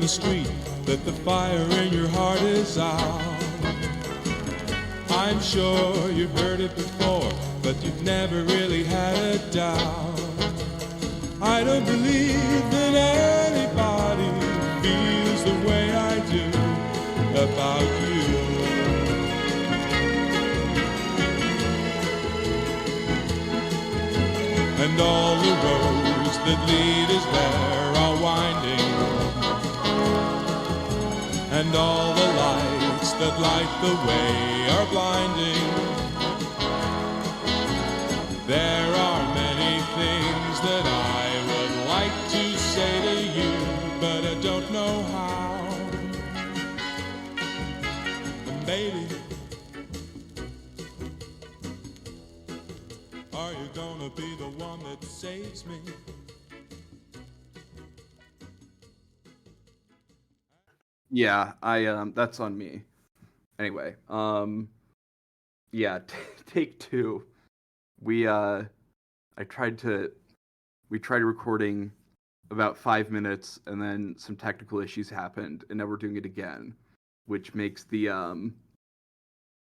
the street that the fire in your heart is out. I'm sure you've heard it before, but you've never really had a doubt. I don't believe that anybody feels the way I do about you. And all the roads that lead us there are winding, and all the lights that light the way are blinding. There are many things that I would like to say to you, but I don't know how. And baby, are you gonna be the one that saves me? Yeah, that's on me. Anyway, yeah, take two. We tried recording about 5 minutes, and then some technical issues happened, and now we're doing it again, which makes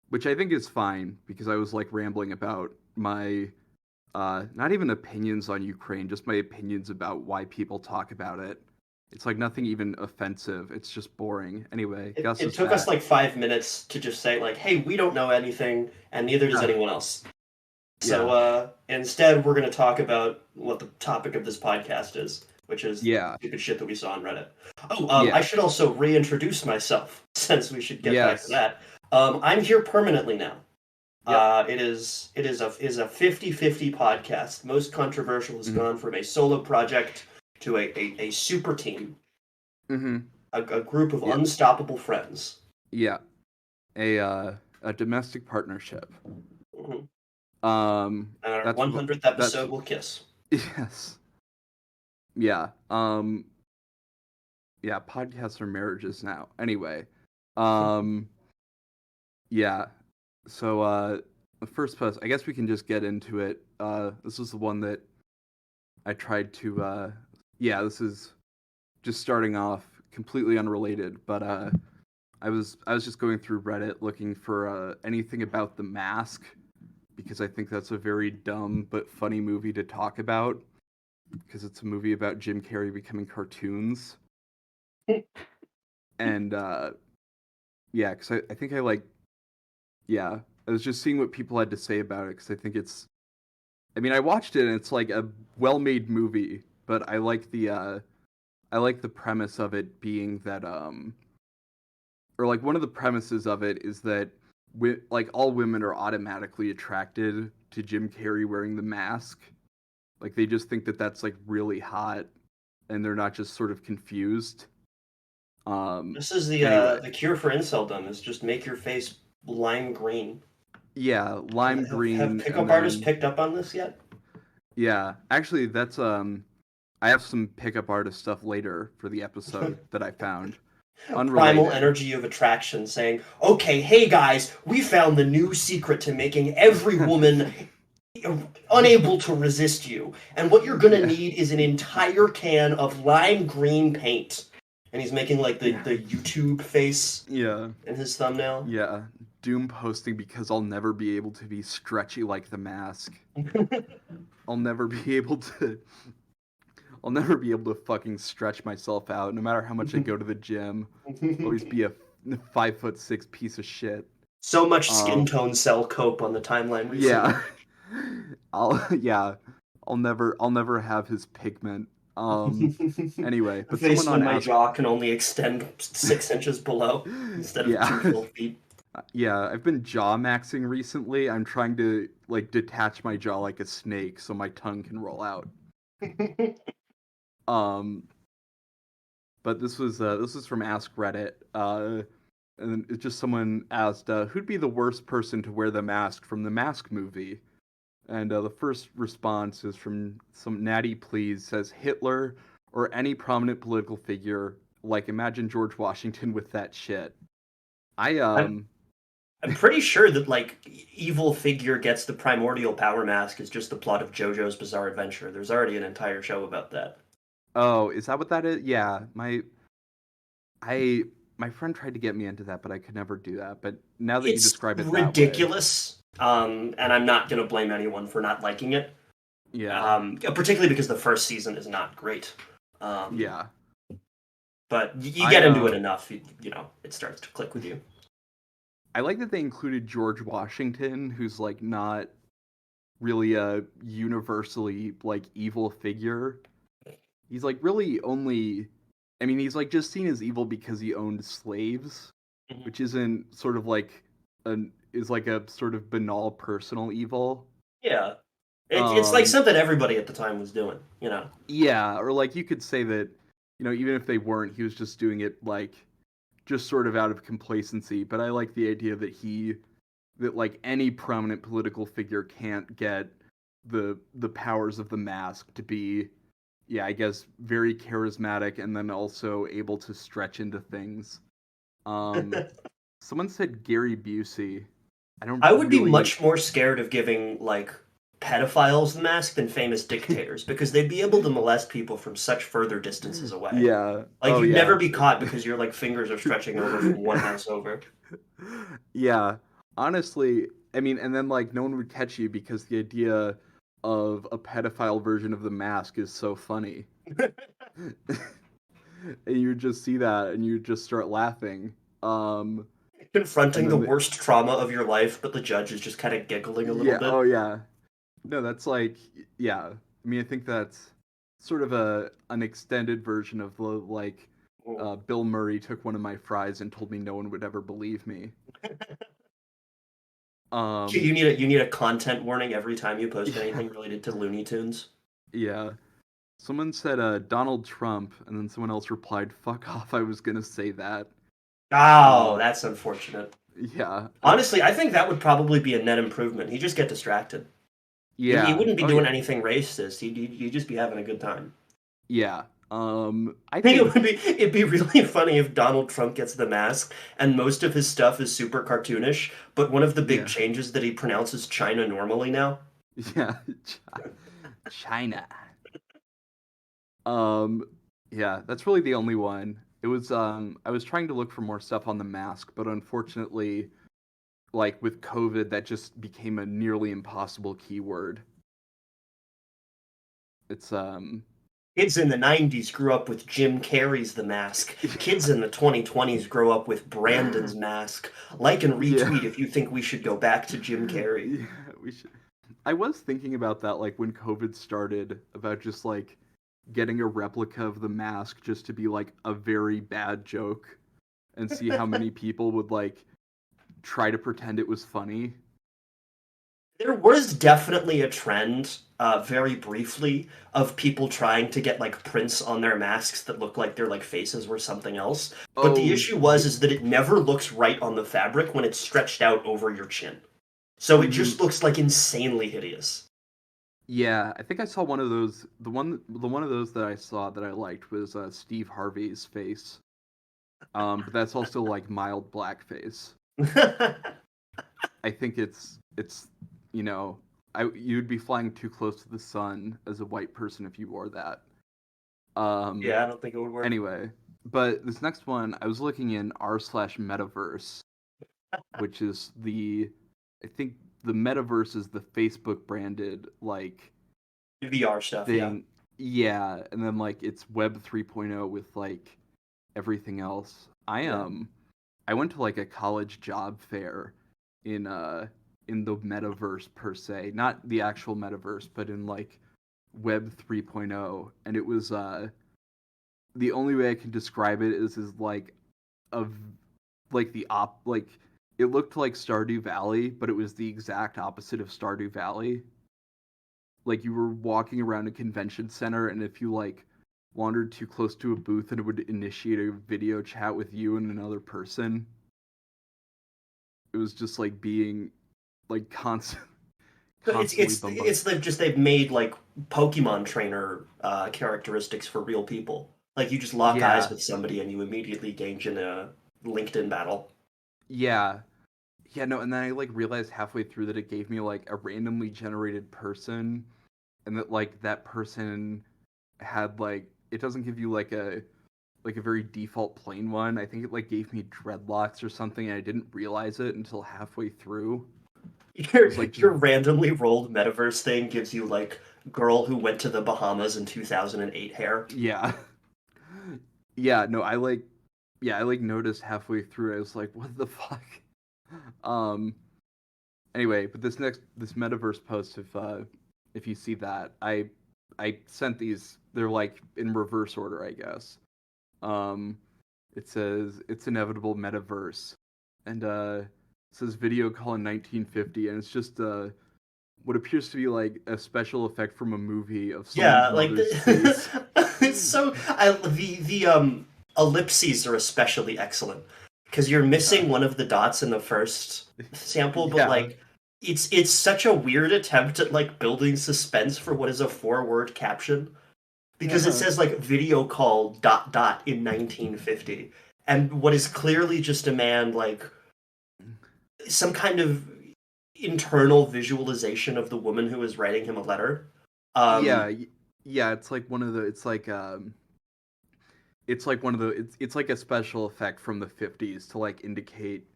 which I think is fine, because I was like rambling about my not even opinions on Ukraine, just my opinions about why people talk about it. It's like nothing even offensive. It's just boring. Anyway, Gus It is took back. us like 5 minutes to just say like, hey, we don't know anything, and neither does anyone else. So instead, we're going to talk about what the topic of this podcast is, which is stupid shit that we saw on Reddit. I should also reintroduce myself, since we should get back to that. I'm here permanently now. It is a 50-50 podcast. Most controversial has gone from a solo project to a super team. Mm-hmm. A group of unstoppable friends. Yeah. A domestic partnership. Mm-hmm. And our 100th episode will kiss. Yes. Yeah. Yeah, podcasts are marriages now. Anyway. Yeah. So the first post, I guess we can just get into it. This is the one that I tried to this is just starting off, completely unrelated, but I was just going through Reddit looking for anything about The Mask, because I think that's a very dumb but funny movie to talk about, because it's a movie about Jim Carrey becoming cartoons. And because I think I was just seeing what people had to say about it, because I think I watched it and it's like a well-made movie, but I like the premise of it being that or like one of the premises of it is that all women are automatically attracted to Jim Carrey wearing the mask. Like they just think that that's like really hot, and they're not just sort of confused. This is the cure for inceldom, is just make your face lime green. Yeah, lime green. Have pickup artists picked up on this yet? Yeah, actually, that's I have some pickup artist stuff later for the episode that I found. Unrelated. Primal energy of attraction, saying, "Okay, hey guys, we found the new secret to making every woman unable to resist you, and what you're gonna need is an entire can of lime green paint." And he's making like the YouTube face in his thumbnail. Yeah. Doom posting because I'll never be able to be stretchy like the mask. I'll never be able to fucking stretch myself out, no matter how much I go to the gym. I'll always be a 5'6" piece of shit. So much skin tone cell cope on the timeline recently. Yeah. I'll never have his pigment. Anyway, but someone on my jaw can only extend 6 inches below instead of 2 full feet. Yeah, I've been jaw maxing recently. I'm trying to like detach my jaw like a snake so my tongue can roll out. But this was from Ask Reddit, and it's just someone asked, who'd be the worst person to wear the mask from the Mask movie? And the first response is from some Natty Please, says Hitler or any prominent political figure. Like, imagine George Washington with that shit. I'm pretty sure that like evil figure gets the primordial power mask is just the plot of JoJo's Bizarre Adventure. There's already an entire show about that. Oh, is that what that is? Yeah, My friend tried to get me into that, but I could never do that. But now that you It's describe it that way, ridiculous, and I'm not going to blame anyone for not liking it. yeah, Particularly because the first season is not great. yeah. But you get into it enough, you know, it starts to click with you. I like that they included George Washington, who's like not really a universally like evil figure. He's like really only, I mean, he's like just seen as evil because he owned slaves, which isn't sort of like is like a sort of banal personal evil. Yeah. It's like something everybody at the time was doing, you know? Yeah, or like you could say that, you know, even if they weren't, he was just doing it like just sort of out of complacency. But I like the idea that like any prominent political figure can't get the powers of the mask to be, yeah, I guess very charismatic and then also able to stretch into things. Someone said Gary Busey. I don't I would be really much more scared of giving, like, pedophiles the mask than famous dictators, because they'd be able to molest people from such further distances away. Yeah. Like, oh, you'd yeah. never be caught because your, like, fingers are stretching over from one house over. Yeah. Honestly, I mean, and then, like, no one would catch you because the idea of a pedophile version of the mask is so funny. And you would just see that and you would just start laughing. Confronting the worst trauma of your life, but the judge is just kind of giggling a little bit. Oh, yeah. No, that's like, yeah. I mean, I think that's sort of an extended version of the, like, Bill Murray took one of my fries and told me no one would ever believe me. You need a content warning every time you post anything related to Looney Tunes. Yeah. Someone said Donald Trump, and then someone else replied, "Fuck off, I was gonna say that." Oh, that's unfortunate. Yeah. Honestly, I think that would probably be a net improvement. He'd just get distracted. Yeah. He wouldn't be doing anything racist. He'd just be having a good time. Yeah. I think it'd be really funny if Donald Trump gets the mask and most of his stuff is super cartoonish, but one of the big changes that he pronounces China normally now. Yeah. China. Yeah, that's really the only one. It was I was trying to look for more stuff on the mask, but unfortunately, like with COVID, that just became a nearly impossible keyword. It's Kids in the 90s grew up with Jim Carrey's The Mask. Kids in the 2020s grow up with Brandon's Mask. Like and retweet if you think we should go back to Jim Carrey. Yeah, we should. I was thinking about that, like when COVID started, about just like getting a replica of The Mask just to be like a very bad joke and see how many people would like try to pretend it was funny. There was definitely a trend, very briefly, of people trying to get like prints on their masks that look like their like faces were something else. But the issue is that it never looks right on the fabric when it's stretched out over your chin. So it just looks like insanely hideous. Yeah, I think I saw one of those. The one of those that I saw that I liked was Steve Harvey's face. But that's also like mild blackface. I think it's you know, you'd be flying too close to the sun as a white person if you wore that. Yeah, I don't think it would work. Anyway, but this next one, I was looking in r/metaverse, which is I think the metaverse is the Facebook branded like VR stuff, thing. Yeah, and then like it's Web 3.0 with like everything else. I went to like a college job fair in the metaverse per se, not the actual metaverse, but in like Web 3.0, and it was the only way I can describe it is like it looked like Stardew Valley, but it was the exact opposite of Stardew Valley. Like you were walking around a convention center, and if you like wandered too close to a booth, and it would initiate a video chat with you and another person. It was just like being like constant. It's just they've made like Pokemon trainer characteristics for real people. Like you just lock eyes with somebody and you immediately engage in a LinkedIn battle. Yeah. Yeah, no, and then I like realized halfway through that it gave me like a randomly generated person, and that like that person had like it doesn't give you like a like a very default plain one. I think it like gave me dreadlocks or something, and I didn't realize it until halfway through. Your Like just, your randomly rolled metaverse thing gives you like girl who went to the Bahamas in 2008 hair. yeah. Yeah, no, I like noticed halfway through. I was like, what the fuck? Um anyway, but this metaverse post, if you see that, I sent these, they're like in reverse order, I guess. Um it says it's inevitable metaverse. And it says video call in 1950, and it's just what appears to be like a special effect from a movie of someone's Yeah, like mother's face. it's so the ellipses are especially excellent because you're Yeah. missing one of the dots in the first sample, but Yeah. like it's such a weird attempt at like building suspense for what is a 4-word caption because it Yeah. says like video call dot dot in 1950 and what is clearly just a man like some kind of internal visualization of the woman who is writing him a letter. Yeah, Um, yeah, it's like one of the it's like a special effect from the 50s to like indicate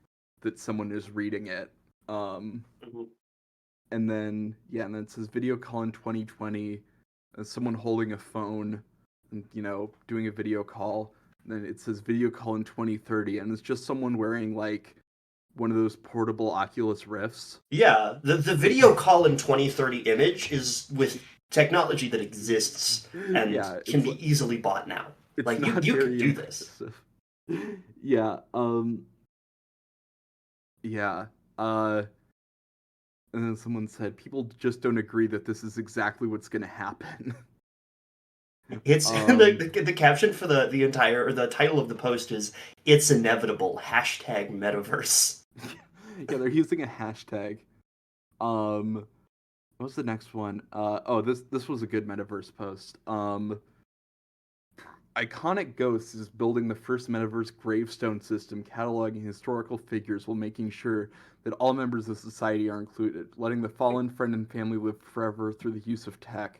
that someone is reading it. Um mhm. and then it says video call in 2020, someone holding a phone and doing a video call. And then it says video call in 2030, and it's just someone wearing like one of those portable Oculus Rifts. Yeah, the video call in 2030 image is with technology that exists and Yeah, can be easily bought now. it's Like not you can very do this. impressive. Yeah, yeah. Uh and then someone said people just don't agree that this is exactly what's going to happen. It's um the caption for the entire or the title of the post is "It's inevitable." #metaverse. yeah, they're using a hashtag. What was the next one? This was a good metaverse post. Iconic Ghosts is building the first metaverse gravestone system, cataloging historical figures while making sure that all members of society are included, letting the fallen friend and family live forever through the use of tech.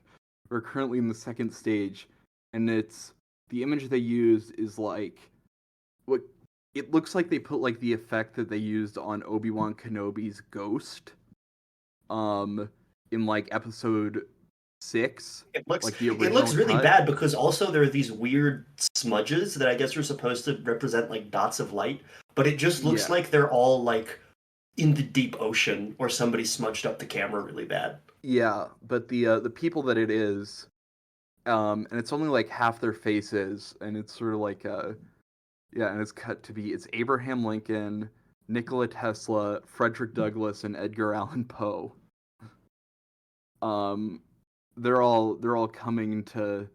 We're currently in the second stage, and it's the image they used is like what it looks like they put like the effect that they used on Obi-Wan Kenobi's ghost in like episode 6, like the It looks original really cut. bad because also there are these weird smudges that I guess are supposed to represent like dots of light, but it just looks Yeah. like they're all like in the deep ocean or somebody smudged up the camera really bad. Yeah, but the people that it is, and it's only like half their faces, and it's sort of like yeah, and it's cut to be it's Abraham Lincoln, Nikola Tesla, Frederick Douglass, and Edgar Allan Poe. Um, they're all coming to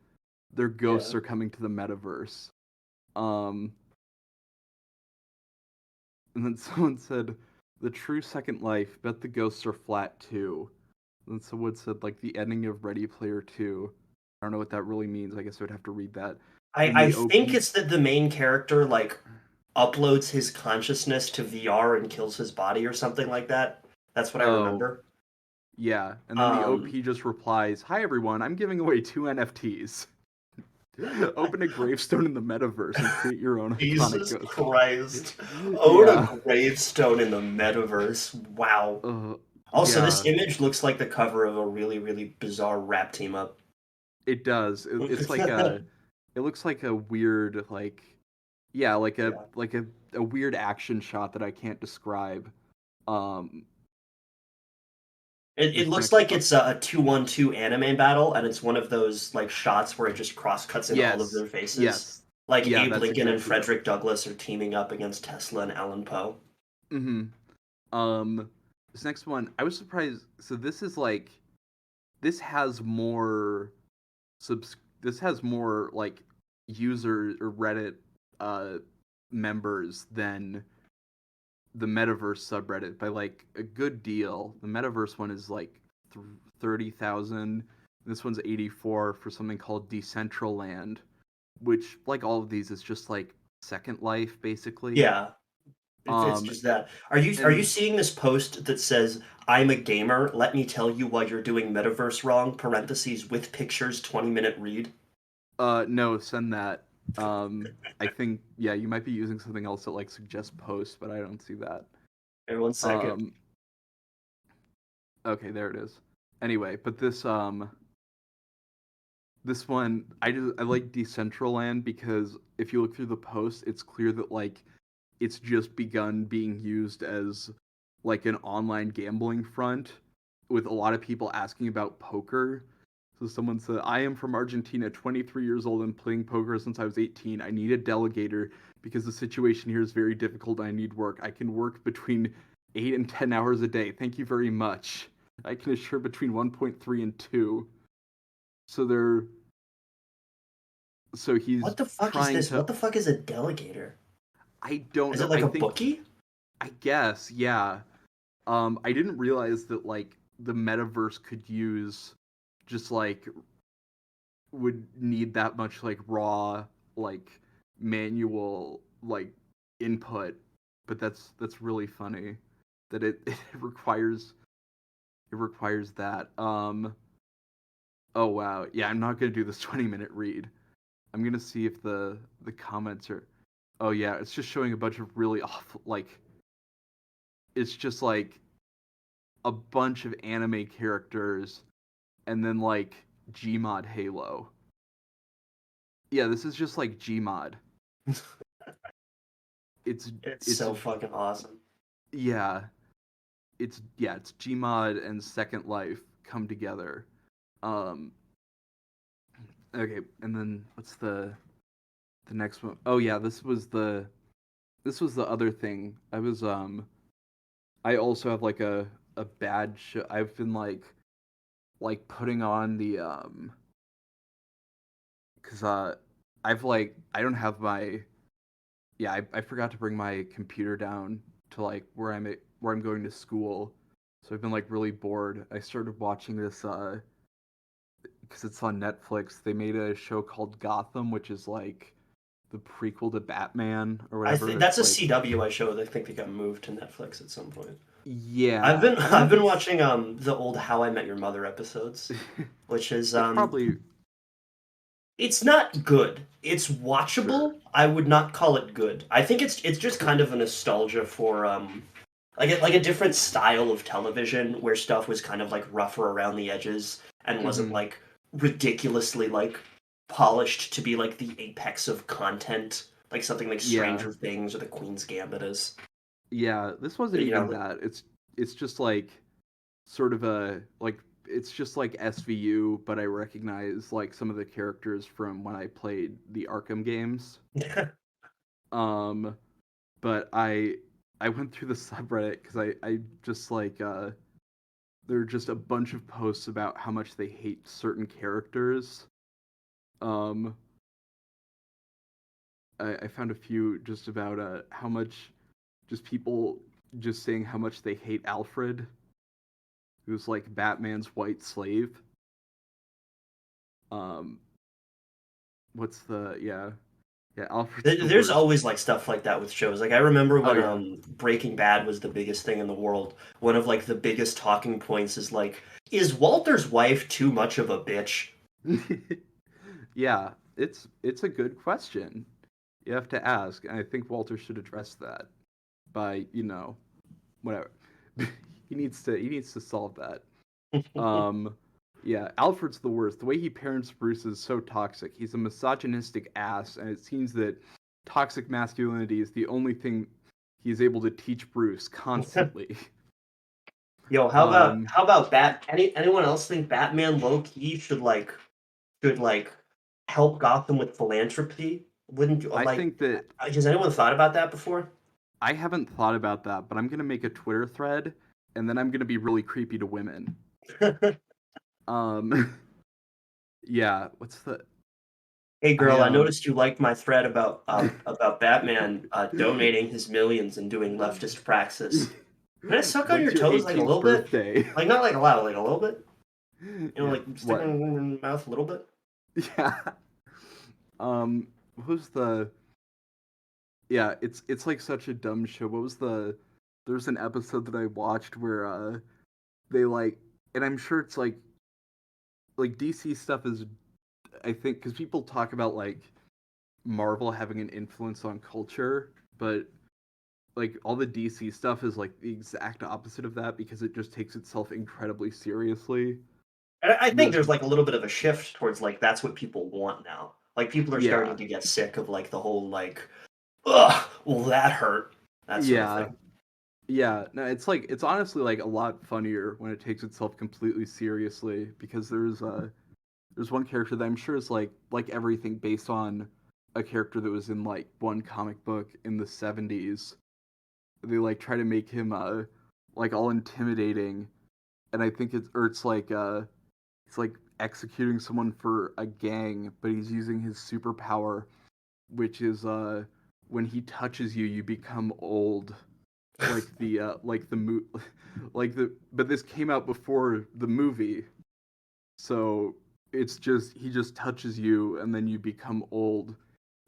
their ghosts Yeah. are coming to the metaverse. Um, and then someone said, "The true Second Life. Bet the ghosts are flat too." And someone said like the ending of Ready Player 2. I don't know what that really means. I guess I would have to read that. And I the think OP. it's that the main character like uploads his consciousness to VR and kills his body or something like that. That's what I Oh, remember. yeah. And then the Um, OP just replies, "Hi everyone, I'm giving away 2 NFTs. Open a gravestone in the metaverse and create your own iconic Jesus ghost." Christ. Own Yeah. a gravestone in the metaverse. Wow. Also, this Yeah. image looks like the cover of a really, really bizarre rap team up. It does. It's like it looks like a weird like yeah, Yeah. like a weird action shot that I can't describe. Um It this looks next like it's a 2-1-2 anime battle, and it's one of those like shots where it just cross cuts in all of Yes. their faces. Yes. Like Yeah, Abe that's Lincoln and exactly what. Frederick Douglass are teaming up against Tesla and Alan Poe. Mhm. Um this next one, I was surprised. So this is like this has more this has more like user or Reddit uh members than the metaverse subreddit by like a good deal. The metaverse one is like 30,000. This one's 84 for something called Decentraland, which like all of these is just like Second Life basically. Yeah, it's Um just that. Are you and seeing this post that says "I'm a gamer. Let me tell you why you're doing metaverse wrong." Parentheses with pictures. 20-minute read. no, send that. I think you might be using something else that like suggests posts, but I don't see that. Here, 1 second. Okay, there it is. Anyway, but this one I like Decentraland because if you look through the post, it's clear that like it's just begun being used as like an online gambling front with a lot of people asking about poker. So someone said, I am from Argentina, 23 years old and playing poker since I was 18. I need a delegator because the situation here is very difficult. I need work. I can work between 8 and 10 hours a day. Thank you very much. I can assure between 1.3 and 2. So he's What the fuck is this? What the fuck is a delegator? I don't know. Is it like a bookie? I guess, yeah. I didn't realize that like the metaverse could use just like would need that much like raw like manual like input, but that's really funny that it requires that. Oh wow, yeah, I'm not gonna do this 20-minute read. I'm gonna see if the comments are. Oh yeah, it's just showing a bunch of really awful like. It's just like a bunch of anime characters, and then like Gmod Halo. Yeah, this is just like Gmod. It's so fucking awesome. Yeah, it's Gmod and Second Life come together. Okay, and then what's the next one? Oh yeah, this was the other thing. I also have like a bad show. I've been like putting on the cuz I've like I don't have my I forgot to bring my computer down to like where I'm going to school. So I've been like really bored. I started watching this because it's on Netflix. They made a show called Gotham, which is like the prequel to Batman or whatever. I think that's a like, CW show. I think they got moved to Netflix at some point. Yeah, I've been watching the old How I Met Your Mother episodes, which is probably it's not good. It's watchable. Sure. I would not call it good. I think it's just kind of a nostalgia for like a different style of television where stuff was kind of like rougher around the edges and wasn't like ridiculously like polished to be like the apex of content, like something like Stranger Things or The Queen's Gambit is. Yeah, this wasn't even that. It's just like sort of a like it's just like SVU, but I recognize like some of the characters from when I played the Arkham games. But I went through the subreddit because I just like there are just a bunch of posts about how much they hate certain characters. I found a few just about how much just people just saying how much they hate Alfred, who's like Batman's white slave. What's the Alfred's There's always like stuff like that with shows. Like I remember when Breaking Bad was the biggest thing in the world. One of like the biggest talking points is like, is Walter's wife too much of a bitch? Yeah, it's a good question. You have to ask, and I think Walter should address that by, whatever. he needs to solve that. Yeah, Alfred's the worst. The way he parents Bruce is so toxic. He's a misogynistic ass, and it seems that toxic masculinity is the only thing he's able to teach Bruce constantly. Yo, how about anyone else think Batman low key should help Gotham with philanthropy? Wouldn't you I think that has anyone thought about that before? I haven't thought about that, but I'm gonna make a Twitter thread, and then I'm gonna be really creepy to women. Yeah, what's the? Hey girl, I noticed you liked my thread about Batman donating his millions and doing leftist praxis. Can I suck on your toes like a little bit? Like not like a lot, like a little bit. Like sticking in your mouth a little bit. Yeah. Who's the? Yeah, it's like such a dumb show. What was the? There's an episode that I watched where they like, and I'm sure it's like DC stuff is, I think, because people talk about like Marvel having an influence on culture, but like all the DC stuff is like the exact opposite of that because it just takes itself incredibly seriously. And I think there's like a little bit of a shift towards like that's what people want now. Like people are starting to get sick of like the whole like, ugh, well that hurt, that sort of thing. Yeah, no, it's honestly like a lot funnier when it takes itself completely seriously because there's one character that I'm sure is like everything based on a character that was in like one comic book in the 70s. They like try to make him like all intimidating, and I think it's like executing someone for a gang, but he's using his superpower, which is when he touches you, you become old. But this came out before the movie, so it's just he just touches you and then you become old.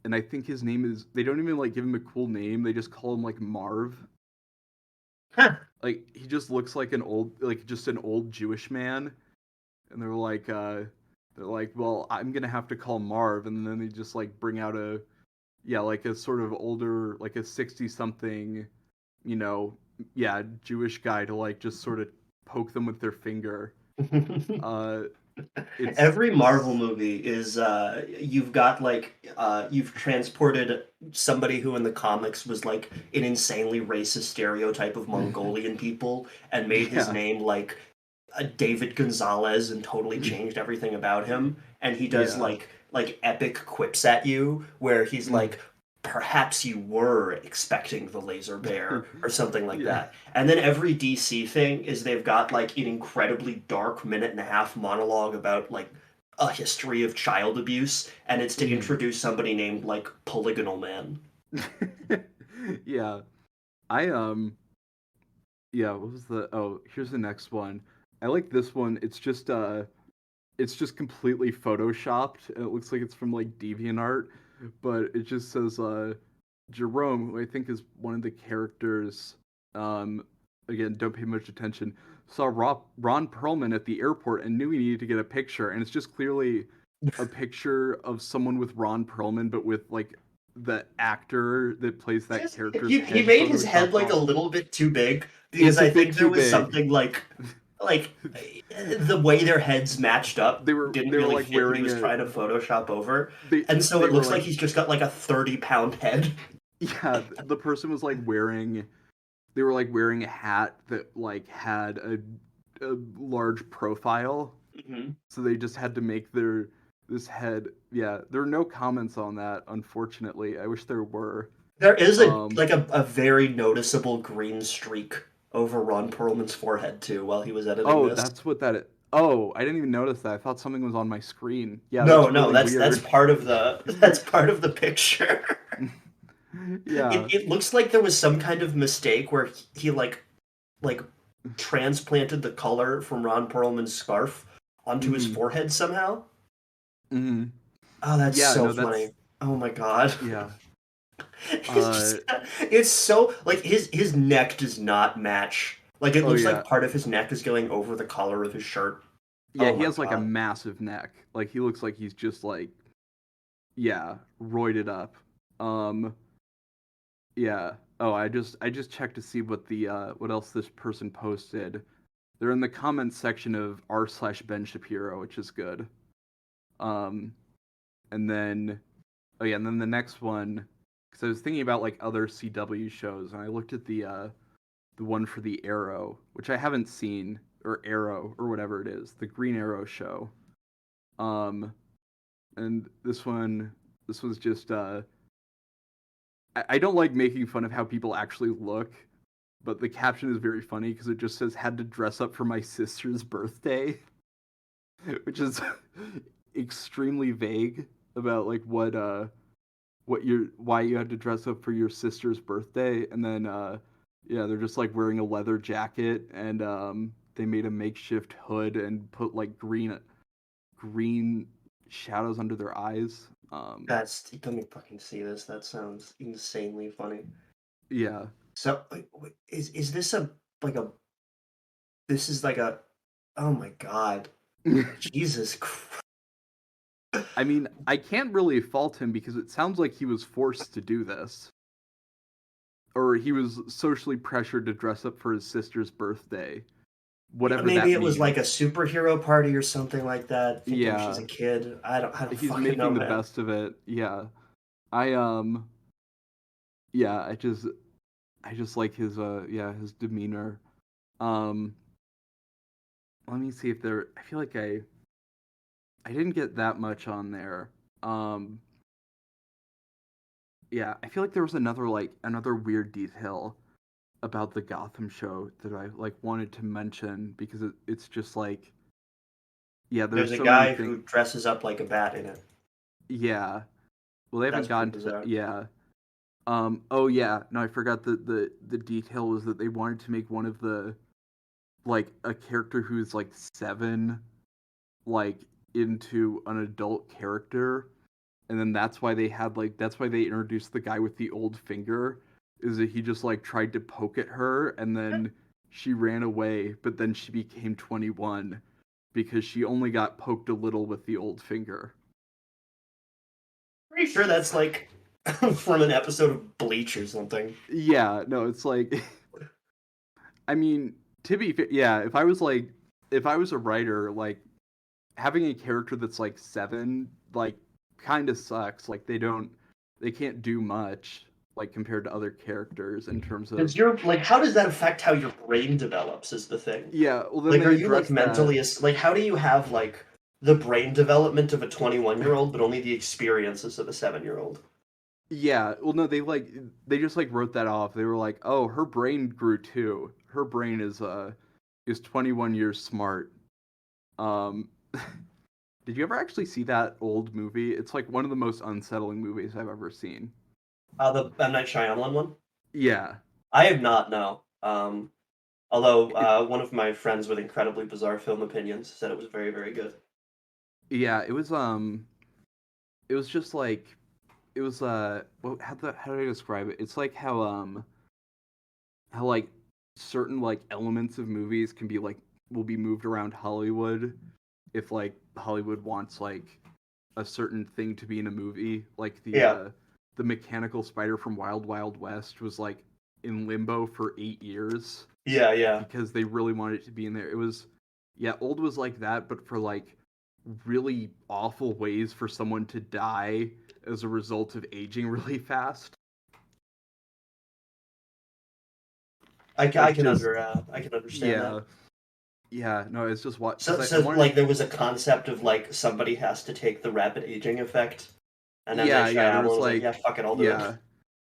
And I think his name is they don't even like give him a cool name, they just call him like Marv. Huh. Like he just looks like just an old Jewish man, and they're like, well, I'm gonna have to call Marv, and then they just like bring out like a sort of older, like a 60 something, Jewish guy to like just sort of poke them with their finger. Every Marvel movie is you've got like you've transported somebody who in the comics was like an insanely racist stereotype of Mongolian people and made his name like David Gonzalez and totally changed everything about him. And he does like epic quips at you where he's like, perhaps you were expecting the laser bear or something like that. And then every DC thing is they've got like an incredibly dark minute and a half monologue about like a history of child abuse, and it's to introduce somebody named like Polygonal Man. Yeah. What was here's the next one. I like this one. It's just completely photoshopped and it looks like it's from like DeviantArt, but it just says Jerome, who I think is one of the characters, again, don't pay much attention, saw Ron Perlman at the airport and knew he needed to get a picture, and it's just clearly a picture of someone with Ron Perlman, but with like the actor that plays that character's he head. He made his head like a little bit too big because I think there was something like the way their heads matched up didn't really like fit what he was trying to Photoshop over. And so it looks like he's just got like a 30-pound head. Yeah, the person was like wearing a hat that like had a large profile. Mm-hmm. So they just had to make this head. Yeah, there are no comments on that, unfortunately. I wish there were. There is a very noticeable green streak over Ron Perlman's forehead too while he was editing this. That's what that is. Oh, I didn't even notice that. I thought something was on my screen. Yeah, that's part of the picture. Yeah. It looks like there was some kind of mistake where he like transplanted the color from Ron Perlman's scarf onto his forehead somehow. Mm-hmm. Oh, that's funny. Oh my god. Yeah. It's so like his neck does not match. Like it looks like part of his neck is going over the collar of his shirt. Yeah, he has like a massive neck. Like he looks like he's just like roided up. Yeah. Oh, I just checked to see what else this person posted. They're in the comments section of r/Ben Shapiro, which is good. And then the next one, because I was thinking about like other CW shows, and I looked at the one for the Arrow, which I haven't seen, or Arrow or whatever it is, the Green Arrow show. And this was just I don't like making fun of how people actually look, but the caption is very funny because it just says had to dress up for my sister's birthday, which is extremely vague about like why you had to dress up for your sister's birthday. And then they're just like wearing a leather jacket, and they made a makeshift hood and put like green shadows under their eyes. Let me fucking see this. That sounds insanely funny. Yeah. So is this this is like a, oh my god. Jesus Christ. I mean, I can't really fault him because it sounds like he was forced to do this. Or he was socially pressured to dress up for his sister's birthday. Whatever Maybe that it was means. like a superhero party or something like that. Thinking she's Yeah. a kid. I don't He's fucking know, making the man. best of it. Yeah. I yeah, I just like his his demeanor. Um Let me see if there I feel like I didn't get that much on there. Um yeah, I feel like there was another weird detail about the Gotham show that I like wanted to mention because it's just like yeah, There's there's a so many guy things. who dresses up like a bat in it. Yeah. Well, they haven't That's pretty gotten to that. bizarre. Yeah. Oh yeah. No, I forgot the detail was that they wanted to make one of the like a character who's like 7 like into an adult character, and then that's why they introduced the guy with the old finger, is that he just like tried to poke at her and then she ran away, but then she became 21 because she only got poked a little with the old finger. Pretty sure that's like from an episode of Bleach or something. Yeah, no, it's like I mean, to be fair, yeah, if I was a writer, like having a character that's like 7 like kind of sucks. Like they can't do much like compared to other characters in terms of Because you're like, how does that affect how your brain develops? Is the thing. yeah, well then Like, are they you like address that. mentally like? How do you have like the brain development of a 21-year-old, but only the experiences of a 7-year-old? Yeah, well no, they just like wrote that off. They were like, "Oh, her brain grew too. Her brain is 21 years smart." Um Did you ever actually see that old movie? It's like one of the most unsettling movies I've ever seen. The M Night Shyamalan one. Yeah. I have not, no. Although It, one of my friends with incredibly bizarre film opinions said it was very, very good. yeah, it was just like it was how do I describe it? It's like how like certain like elements of movies can be like will be moved around Hollywood if like Hollywood wants like a certain thing to be in a movie. Like Yeah, the mechanical spider from Wild Wild West was like in limbo for 8 years yeah, yeah. because they really wanted it to be in there. It was yeah, old was like that, but for like really awful ways for someone to die as a result of aging really fast. Like just I can understand that. yeah, yeah. No, it's just what So, because I wanted like there was a concept of like somebody has to take the rapid aging effect, and then Night yeah. There Shyamalan was was like, yeah, like fuck it, I'll do it. yeah.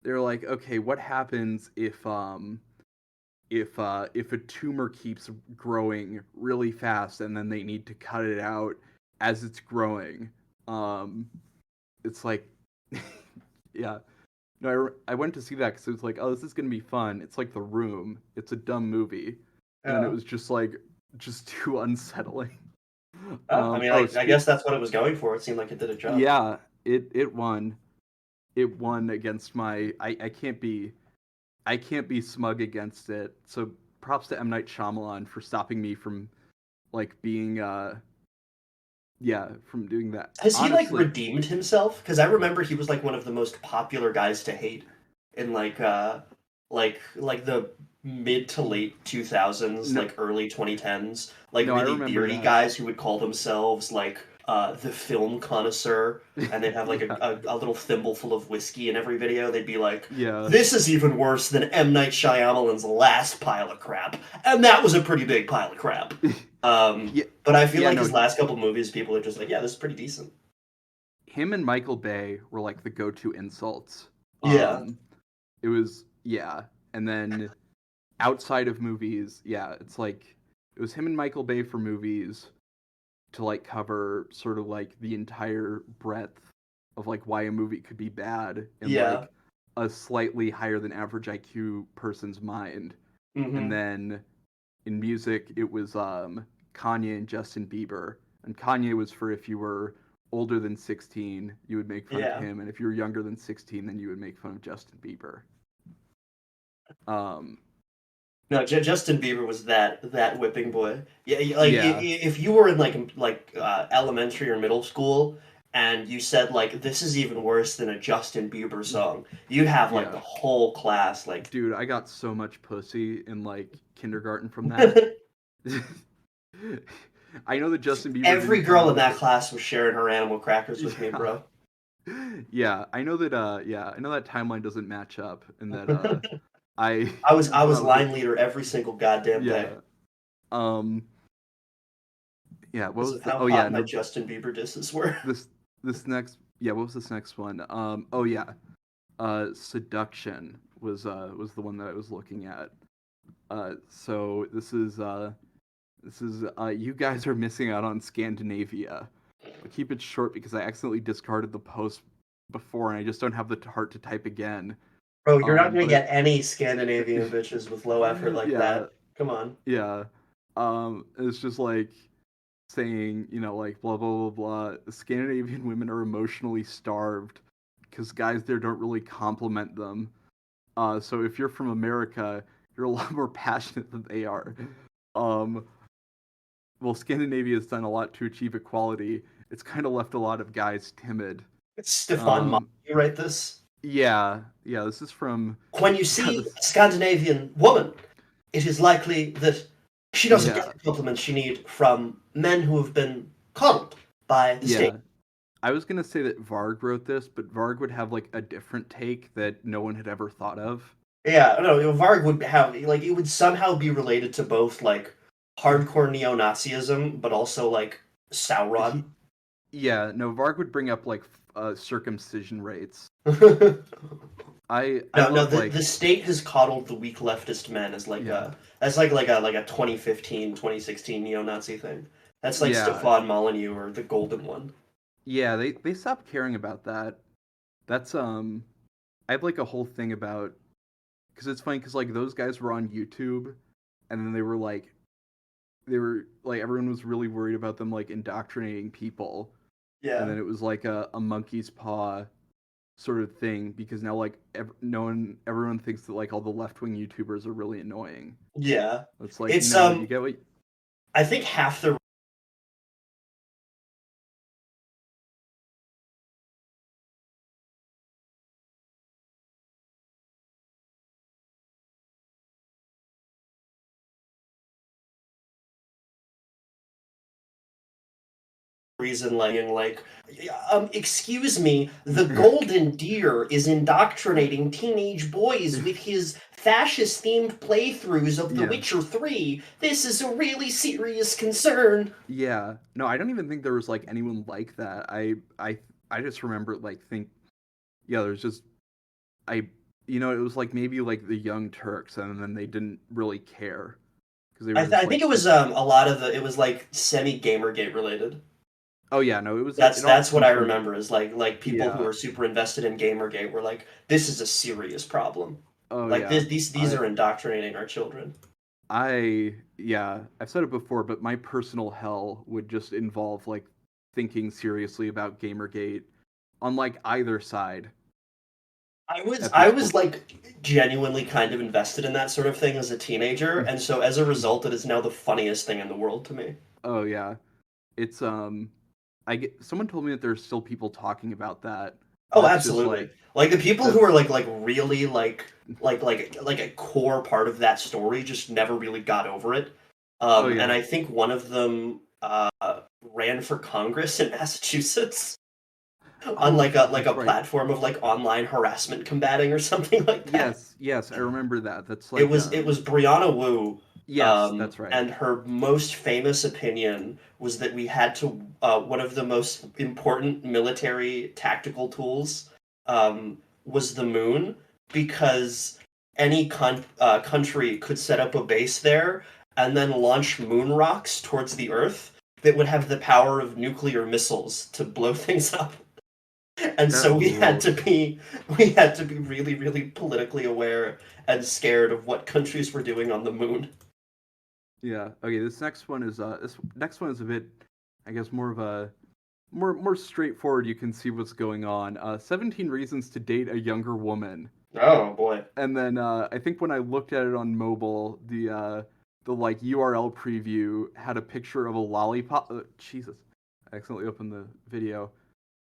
They're like, okay, what happens if a tumor keeps growing really fast and then they need to cut it out as it's growing? Um, it's like, yeah. No, I went to see that because it was like, oh, this is gonna be fun. It's like The Room. It's a dumb movie, and then it Yeah. was just like just too unsettling. I mean, Oh, I guess that's what it was going for. It seemed like it did a job. yeah, it won. It won against my. I can't be smug against it. So props to M Night Shyamalan for stopping me from like being yeah from doing that. Has he like Honestly, redeemed himself? Because I remember he was like one of the most popular guys to hate in like the mid to late 2000s, no, like early 2010s, like no, I really remember beardy that. guys who would call themselves like the film connoisseur, and they'd have like Yeah, a little thimble full of whiskey in every video. They'd be like, yeah, "This is even worse than M Night Shyamalan's last pile of crap," and that was a pretty big pile of crap. yeah, But I feel yeah. like No, his last couple movies, people are just like, "Yeah, this is pretty decent." him and Michael Bay were like the go-to insults. Yeah, It was yeah, and then outside of movies, yeah, it's like it was him and Michael Bay for movies to like cover sort of like the entire breadth of like why a movie could be bad in yeah. like a slightly higher than average IQ person's mind. And Hmm. then in music it was Kanye and Justin Bieber. And Kanye was for if you were older than 16, you would make fun of Yeah. him, and if you were younger than 16, then you would make fun of Justin Bieber. Um No, Justin Bieber was that whipping boy. Yeah, like yeah. if you were in like elementary or middle school and you said like this is even worse than a Justin Bieber song, you'd have like the whole class like. Dude, I got so much pussy in like kindergarten from that. I know that Justin Bieber. Every girl in that class was sharing her animal crackers with me, bro. Yeah, I know that. I know that timeline doesn't match up, and that I was line leader every single goddamn day. Yeah. What was how hot my Justin Bieber disses were. This next. Yeah. What was this next one? Seduction was the one that I was looking at. So this is you guys are missing out on Scandinavia. I'll keep it short because I accidentally discarded the post before and I just don't have the heart to type again. Bro, you're not gonna get any Scandinavian bitches with low effort like that. Come on. Yeah. It's just like saying, like blah blah blah blah. Scandinavian women are emotionally starved because guys there don't really compliment them. So if you're from America, you're a lot more passionate than they are. Well, Scandinavia has done a lot to achieve equality. It's kind of left a lot of guys timid. It's Stefan Molyneux, you write this? Yeah, this is from... When you see a Scandinavian woman, it is likely that she doesn't get the compliments she needs from men who have been coddled by the state. I was going to say that Varg wrote this, but Varg would have, like, a different take that no one had ever thought of. Yeah, no, Varg would have, like, it would somehow be related to both, like, hardcore neo-Nazism, but also, like, Sauron. Varg would bring up, like, circumcision rates. The state has coddled the weak leftist men as, like, a 2015, 2016 neo-Nazi thing. That's, like, Stefan Molyneux, or the Golden One. Yeah, they stopped caring about that. That's, I have, like, a whole thing about... Because it's funny, because, like, those guys were on YouTube, and then they were, like, everyone was really worried about them, like, indoctrinating people. Yeah. And then it was, like, a monkey's paw sort of thing, because now, like, everyone thinks that, like, all the left-wing YouTubers are really annoying. Yeah. It's like, you get what... I think half the... reason like excuse me, the Golden Deer is indoctrinating teenage boys with his fascist themed playthroughs of The Witcher 3. This is a really serious concern. Yeah, no, I don't even think there was like anyone like that. I just remember there's just it was like maybe like the Young Turks, and then they didn't really care because they were I think it was a lot of it was like semi Gamergate related. Oh yeah, no, it was. That's what I remember is like people who are super invested in Gamergate were like, this is a serious problem. Oh like these are indoctrinating our children. I've said it before, but my personal hell would just involve like thinking seriously about Gamergate on like either side. I was like genuinely kind of invested in that sort of thing as a teenager, and so as a result, it is now the funniest thing in the world to me. Oh yeah, it's someone told me that there's still people talking about that. Oh, absolutely. Like the people who are like really like a core part of that story just never really got over it. And I think one of them ran for Congress in Massachusetts on like a platform of like online harassment combating or something like that. Yes, I remember that. That's like it was Brianna Wu. Yes, that's right. And her most famous opinion was that we had to one of the most important military tactical tools was the moon, because any country could set up a base there and then launch moon rocks towards the Earth that would have the power of nuclear missiles to blow things up. And so we had to be really, really politically aware and scared of what countries were doing on the moon. Yeah. Okay. This next one is a bit, I guess, more of a more straightforward. You can see what's going on. 17 reasons to date a younger woman. Oh boy. And then I think when I looked at it on mobile, the like URL preview had a picture of a lollipop. Jesus, I accidentally opened the video.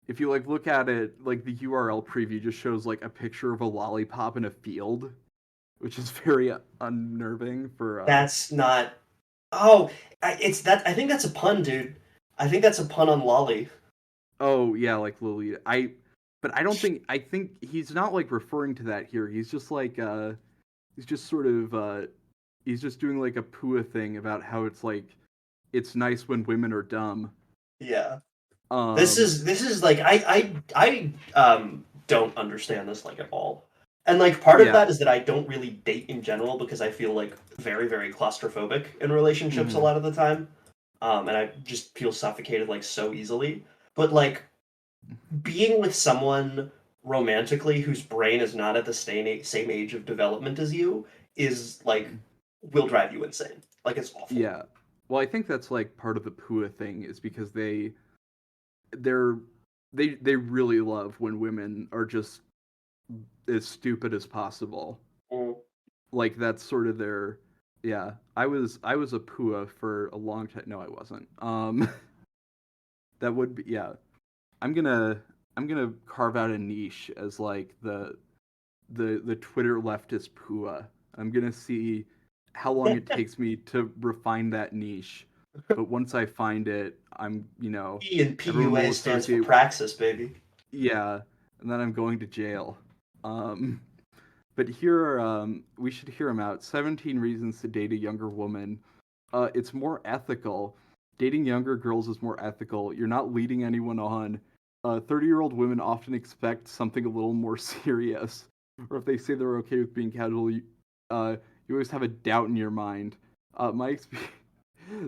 if you like look at it, like the URL preview just shows like a picture of a lollipop in a field, which is very unnerving for. That's not. Oh, it's that. I think that's a pun, dude. I think that's a pun on lolly. Oh yeah, like Lily. But I don't think. I think he's not like referring to that here. He's just like he's just sort of he's just doing like a Pua thing about how it's like it's nice when women are dumb. Yeah. This is like I don't understand this like at all. And like part of that is that I don't really date in general because I feel like very, very claustrophobic in relationships a lot of the time. And I just feel suffocated like so easily. But like being with someone romantically whose brain is not at the same age of development as you is like will drive you insane. Like it's awful. Yeah. Well, I think that's like part of the Pua thing is because they really love when women are just as stupid as possible. Like that's sort of their. Yeah, I was a Pua for a long time. No, I wasn't. That would be yeah. I'm gonna carve out a niche as like the Twitter leftist Pua. I'm gonna see how long it takes me to refine that niche. But once I find it, I'm P and PUA stands for praxis, baby. Yeah, and then I'm going to jail. But here we should hear him out. 17 reasons to date a younger woman. It's more ethical. Dating younger girls is more ethical. You're not leading anyone on. 30-year-old women often expect something a little more serious. Or if they say they're okay with being casual, you always have a doubt in your mind. My experience.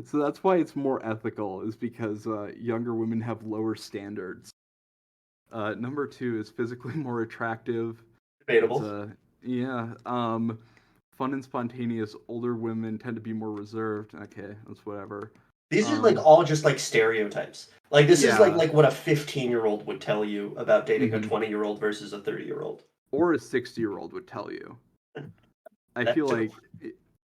So that's why it's more ethical, is because younger women have lower standards. Number 2 is physically more attractive. Debatable. Yeah. Fun and spontaneous. Older women tend to be more reserved. Okay, that's whatever. These are like all just like stereotypes. Like this is like what a 15-year-old would tell you about dating a 20-year-old versus a 30-year-old. Or a 60-year-old would tell you. I feel like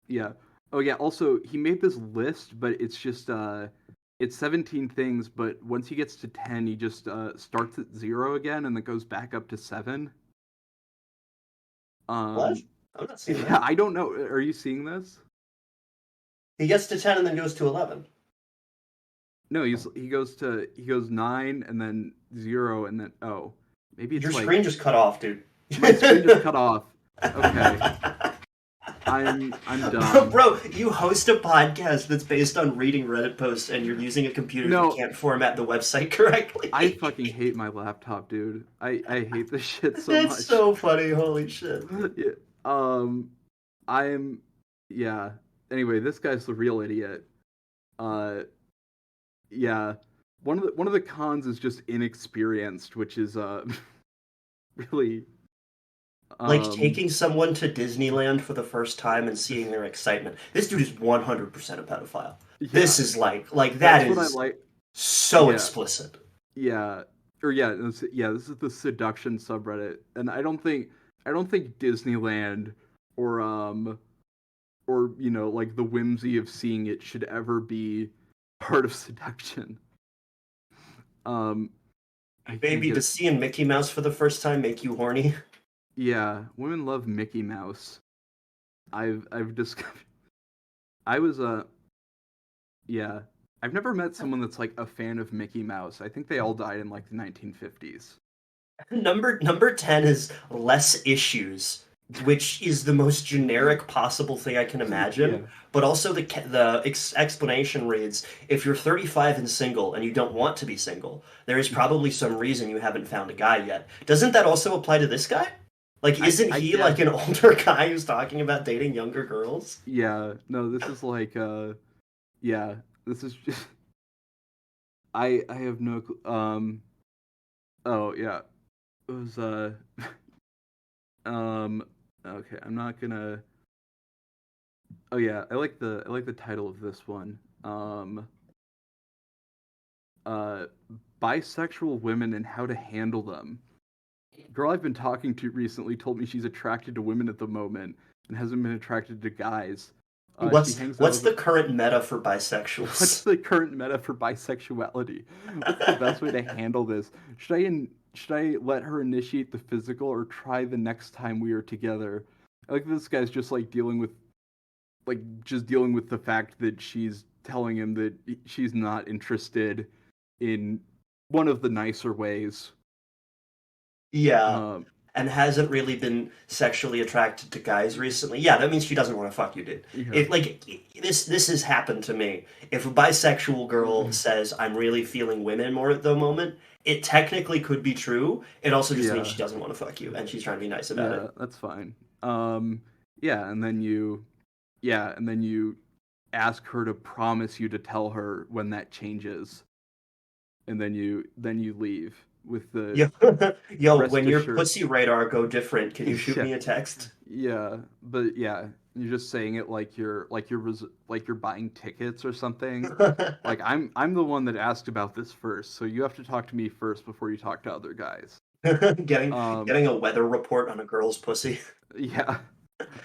yeah. Oh yeah, also he made this list, but it's just it's 17 things, but once he gets to 10, he just starts at 0 again and then goes back up to 7. What? I'm not seeing that. Yeah, I don't know. Are you seeing this? He gets to 10 and then goes to 11. No, he goes 9 and then 0 and then maybe it's your screen just cut off, dude. My screen just cut off. Okay. I'm done. Bro, you host a podcast that's based on reading Reddit posts and you're using a computer that can't format the website correctly. I fucking hate my laptop, dude. I hate this shit so much. That's so funny, holy shit. Yeah. Anyway, this guy's the real idiot. Yeah. One of the cons is just inexperienced, which is really like taking someone to Disneyland for the first time and seeing their excitement. This dude is 100% a pedophile. Yeah. This is like that is so explicit. Yeah. Or this is the seduction subreddit, and I don't think Disneyland or like the whimsy of seeing it should ever be part of seduction. Baby, does seeing Mickey Mouse for the first time make you horny? Yeah, women love Mickey Mouse. I've discovered. I've never met someone that's like a fan of Mickey Mouse. I think they all died in like the 1950s. Number 10 is less issues, which is the most generic possible thing I can imagine. Yeah. But also the explanation reads, if you're 35 and single and you don't want to be single, there is probably some reason you haven't found a guy yet. Doesn't that also apply to this guy? Like, isn't he like an older guy who's talking about dating younger girls? Yeah, no, this is like, this is just, I have no clue. Oh, yeah, it was, okay, I'm not gonna, oh yeah, I like the title of this one, bisexual women and how to handle them. Girl I've been talking to recently told me she's attracted to women at the moment and hasn't been attracted to guys. She hangs out What's with the current meta for bisexuals? What's the current meta for bisexuality? What's the best way to handle this? Should I let her initiate the physical or try the next time we are together? I like this guy's just like dealing with the fact that she's telling him that she's not interested in one of the nicer ways. Yeah. And hasn't really been sexually attracted to guys recently. Yeah, that means she doesn't want to fuck you, dude. Yeah. If like this has happened to me. If a bisexual girl says I'm really feeling women more at the moment, it technically could be true. It also just means she doesn't want to fuck you and she's trying to be nice about it. Yeah, that's fine. And then you ask her to promise you to tell her when that changes. And then you leave with the Yo, when your pussy radar go different, can you shoot me a text? Yeah, but yeah, you're just saying it like you're buying tickets or something. Like I'm the one that asked about this first, so you have to talk to me first before you talk to other guys. getting a weather report on a girl's pussy. Yeah.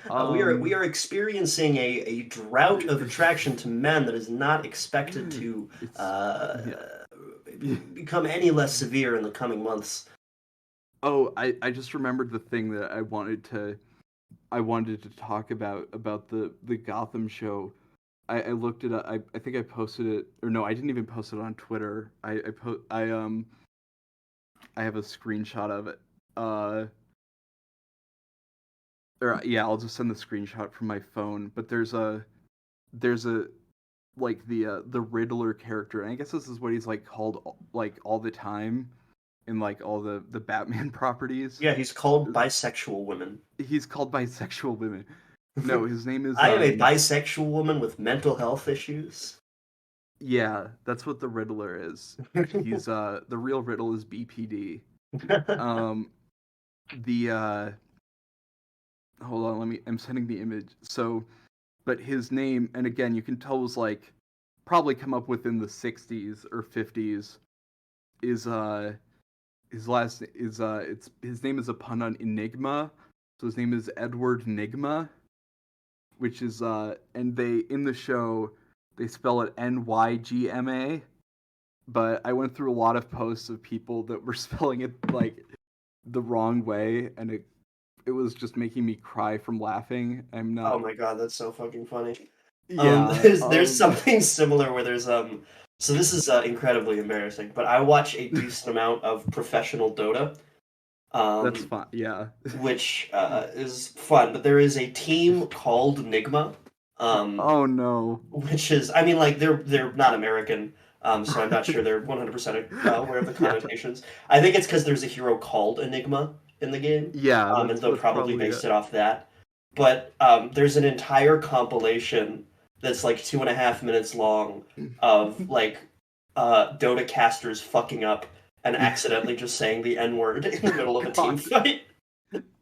We are experiencing a drought of attraction to men that is not expected to become any less severe in the coming months. Oh, I just remembered the thing that I wanted to talk about the Gotham show. I looked it up. I think I posted it, or no, I didn't even post it on Twitter. I have a screenshot of it. I'll just send the screenshot from my phone. But there's a like the Riddler character, and I guess this is what he's like called like all the time in like all the Batman properties. Yeah, he's called bisexual women. He's called bisexual women. No, his name is. I am a bisexual woman with mental health issues. Yeah, that's what the Riddler is. He's the real Riddle is BPD. Hold on, I'm sending the image. So, but his name, and again, you can tell was like probably come up within the 60s or 50s. Is his last is his name is a pun on Enigma, so his name is Edward Nygma, which is and they in the show they spell it Nygma, but I went through a lot of posts of people that were spelling it like the wrong way, and it was just making me cry from laughing. I'm not. Oh my god, that's so fucking funny. Yeah, there's something similar where there's So this is incredibly embarrassing, but I watch a decent amount of professional Dota. That's fun, yeah. Which is fun, but there is a team called Nigma. Oh no. Which is, I mean, like they're not American, so I'm not sure they're 100% aware of the connotations. I think it's because there's a hero called Enigma in the game. Yeah, and they'll probably based it off that. But there's an entire compilation that's like 2.5 minutes long of like Dota casters fucking up and accidentally just saying the N-word in the middle of a team fight.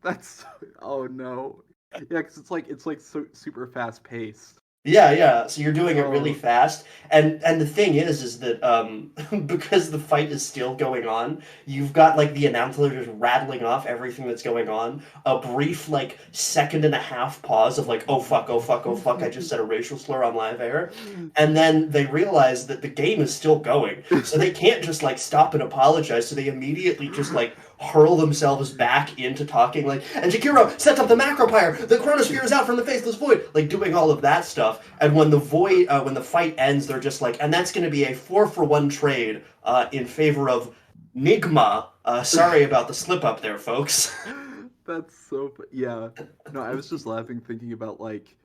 That's oh no. Yeah, because it's like so super fast paced. Yeah. So you're doing it really fast, and the thing is that because the fight is still going on, you've got like the announcer just rattling off everything that's going on. A brief like 1.5 pause of like, oh fuck, I just said a racial slur on live air, and then they realize that the game is still going, so they can't just like stop and apologize. So they immediately just like hurl themselves back into talking like, and Jakiro sets up the macro pyre, the chronosphere is out from the faceless void, like doing all of that stuff. And when the fight ends, they're just like, and that's going to be a 4-for-1 trade in favor of Nigma. Sorry about the slip up there, folks. That's so yeah. No, I was just laughing thinking about like,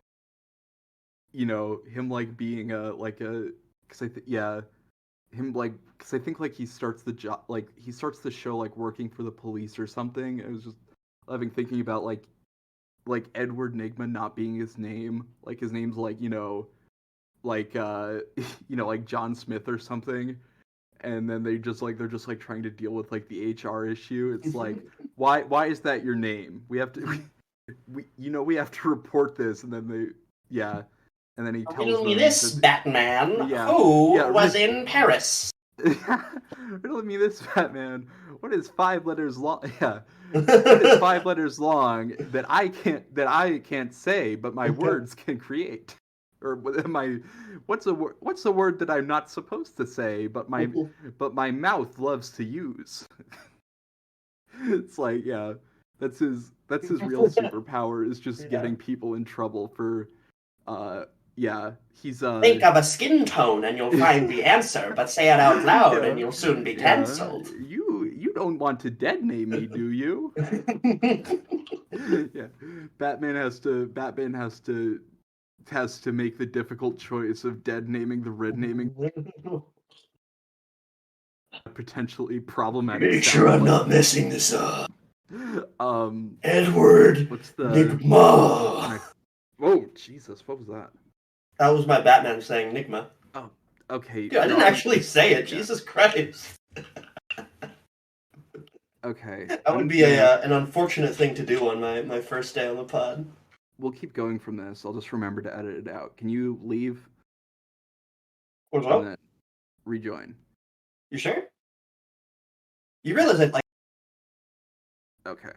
you know, him like being because I think like he starts the job, like he starts the show like working for the police or something. I was just loving thinking about like Edward Nygma not being his name, like his name's like like John Smith or something, and then they're just like trying to deal with like the HR issue. It's like why is that your name? We have to we have to report this, and then and then he tells Riddle me them, this, Batman. Who was in Paris? Riddle me this, Batman. What is 5 letters long? Yeah. What is 5 letters long that I can't say, but my words can create? or what's the word that I'm not supposed to say, but my mouth loves to use. It's like, yeah, that's his real superpower, is just getting people in trouble for, yeah, he's Think of a skin tone and you'll find the answer, but say it out loud and you'll soon be yeah. cancelled. You don't want to dead name me, do you? Yeah, Batman has to make the difficult choice of dead naming the red naming potentially problematic. Make sure I'm not messing this up. Edward. What's the Nigma? Oh, Jesus! What was that? That was my Batman saying Nigma. Oh, okay. Dude, I didn't actually say it. Yeah. Jesus Christ. Okay. That would be an unfortunate thing to do on my first day on the pod. We'll keep going from this. I'll just remember to edit it out. Can you leave? What's up? Rejoin. You sure? You realize Okay.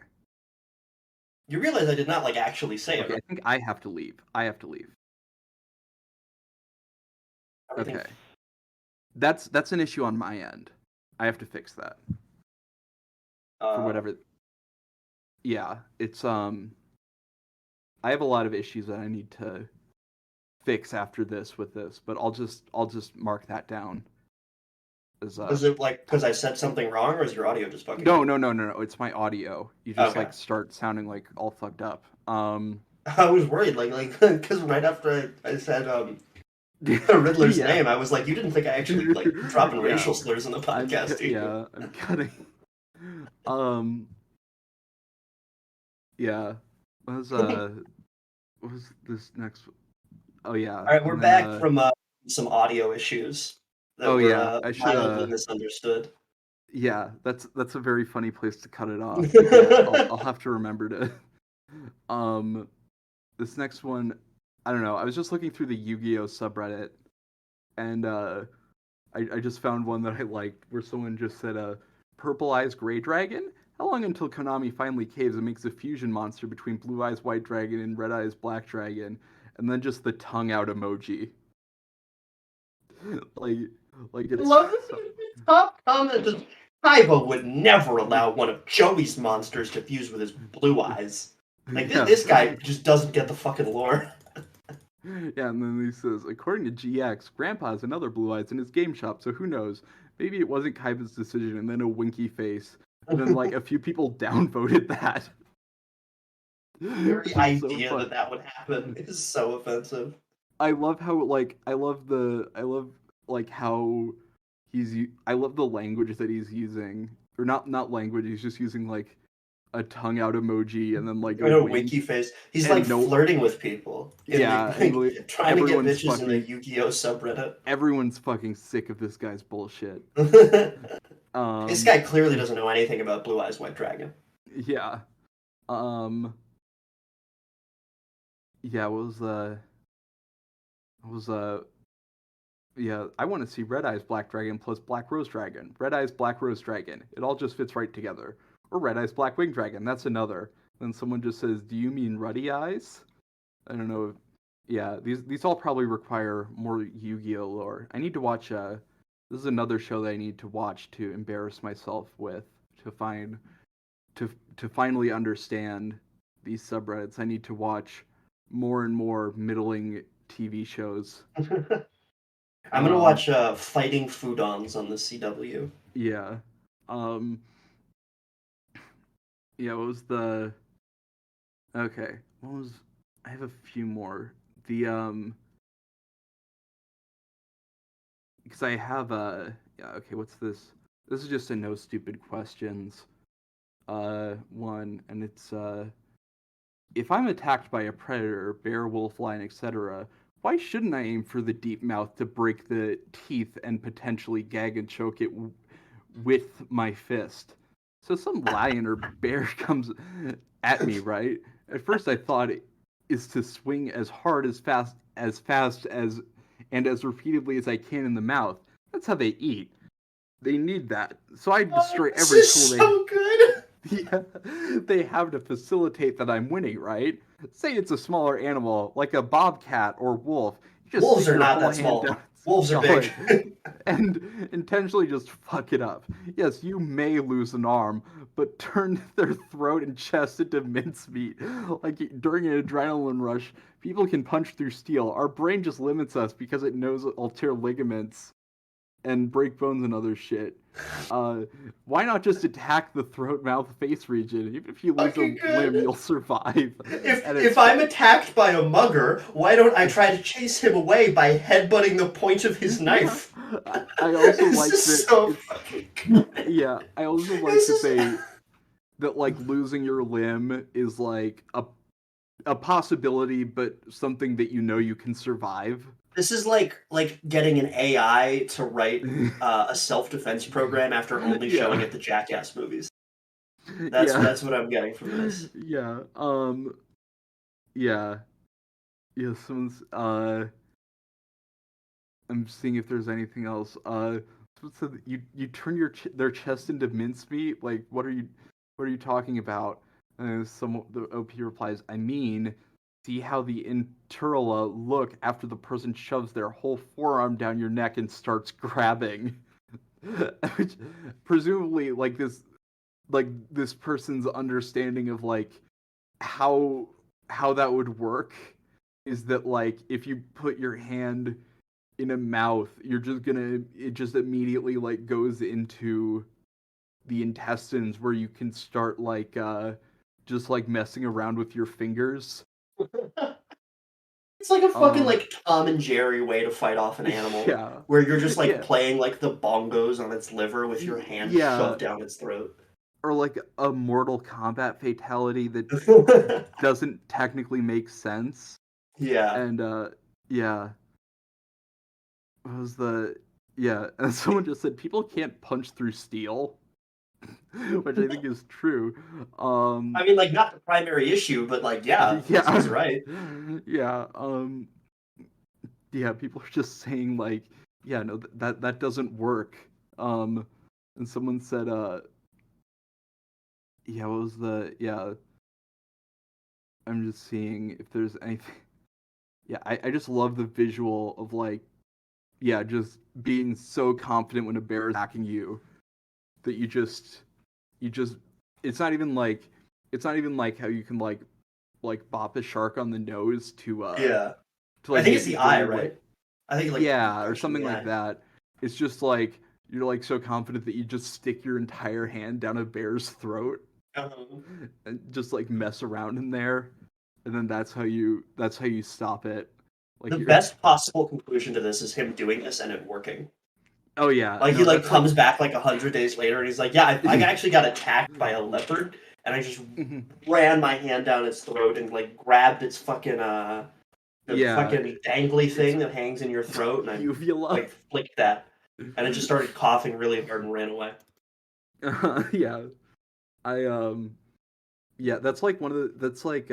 You realize I did not actually say it. Right? I think I have to leave. Everything. Okay. That's an issue on my end. I have to fix that. For whatever. Yeah, it's I have a lot of issues that I need to fix after this with this, but I'll just mark that down. Is it because I said something wrong, or is your audio just fucking? No. It's my audio. You just start sounding like all fucked up. I was worried, because right after I said the Riddler's name, I was like, you didn't think I actually dropping racial slurs in the podcast? I'm cutting. Yeah. What was this next? Oh yeah. All right, we're back from some audio issues. I should mildly misunderstood. Yeah, that's a very funny place to cut it off. Yeah, I'll have to remember to. This next one, I don't know. I was just looking through the Yu-Gi-Oh subreddit, and I just found one that I liked, where someone just said, "Purple Eyes Gray Dragon. How long until Konami finally caves and makes a fusion monster between Blue Eyes White Dragon and Red Eyes Black Dragon?" And then just the tongue out emoji. Like it's. Love this top comment. Kaiba would never allow one of Joey's monsters to fuse with his blue eyes. This guy just doesn't get the fucking lore. Yeah, and then he says, according to GX, Grandpa has another blue eyes in his game shop, so who knows? Maybe it wasn't Kaiba's decision, and then a winky face. And then, a few people downvoted that. The very idea that would happen is so offensive. I love how, I love the language that he's using. Or not language, he's just using, a tongue out emoji and then a winky face. He's flirting with people. Yeah, trying to get bitches in the Yu-Gi-Oh subreddit. Everyone's fucking sick of this guy's bullshit. This guy clearly doesn't know anything about Blue Eyes White Dragon. Yeah. Yeah, yeah, I want to see Red Eyes Black Dragon plus Black Rose Dragon. Red Eyes Black Rose Dragon. It all just fits right together. Or Red Eyes Black Wing Dragon. That's another. Then someone just says, "Do you mean Ruddy Eyes?" I don't know. Yeah, these all probably require more Yu-Gi-Oh lore. I need to watch. This is another show that I need to watch to embarrass myself with, to finally understand these subreddits. I need to watch more and more middling TV shows. I'm gonna watch Fighting Foodons on the CW. Yeah. Yeah, what was the... Okay, what was... I have a few more. The, because I have yeah, okay, what's this? This is just a no stupid questions one, and it's, if I'm attacked by a predator, bear, wolf, lion, etc., why shouldn't I aim for the deep mouth to break the teeth and potentially gag and choke it with my fist? So some lion or bear comes at me, right? At first I thought it is to swing as hard, as fast as and as repeatedly as I can in the mouth. That's how they eat. They need that. So I destroy every tool they have to facilitate that I'm winning, right? Say it's a smaller animal, like a bobcat or wolf. just Wolves stick are your not whole that hand small. down its Wolves are big. gullet and intentionally just fuck it up. Yes, you may lose an arm, but turn their throat and chest into mincemeat. Like during an adrenaline rush, people can punch through steel. Our brain just limits us because it knows it'll tear ligaments and break bones and other shit. Why not just attack the throat, mouth, face region? Even if you lose Fucking a limb, good. you'll survive. If I'm attacked by a mugger, why don't I try to chase him away by headbutting the point of his knife? I also This like is that. so fucking good. Yeah, I also like This that is that like losing your limb is like a possibility, but something that you know you can survive. this is like getting an AI to write a self-defense program after only showing Yeah. it the Jackass movies. Yeah. That's what I'm getting from this. Yeah. Yeah. Yeah. Someone's. I'm seeing if there's anything else. Someone said that you turn their chest into mincemeat. Like, what are you talking about? And the OP replies, I mean, see how the interla look after the person shoves their whole forearm down your neck and starts grabbing. Which, presumably, like this person's understanding of like how that would work is that like if you put your hand in a mouth, it just immediately like goes into the intestines where you can start like just like messing around with your fingers. It's like a fucking like Tom and Jerry way to fight off an animal, Yeah. where you're just like Yeah. playing like the bongos on its liver with your hand shoved down its throat. Or like a Mortal Kombat fatality that doesn't technically make sense. Yeah. And yeah. What was the yeah, and someone just said people can't punch through steel, which I think is true. I mean, like, not the primary issue, but like, yeah, he's right. Yeah, yeah, people are just saying like, yeah, no, that doesn't work. And someone said, yeah, what was the yeah? I'm just seeing if there's anything. Yeah, I just love the visual of like, yeah, just being so confident when a bear is attacking you that you just it's not even like how you can like bop a shark on the nose to Yeah. like I think it's maybe the bring eye, your right? I think like yeah, or punching something the like eye. that. It's just like you're like so confident that you just stick your entire hand down a bear's throat and just like mess around in there, and then that's how you stop it. Like The you're best possible conclusion to this is him doing this and it working. oh yeah, Like he no, like that's like comes back like 100 days later and he's like, yeah, I actually got attacked by a leopard and I just ran my hand down its throat and like grabbed its fucking the fucking dangly thing that hangs in your throat and I uvula. like flicked that and it just started coughing really hard and ran away. Yeah, I yeah, that's like one of the that's like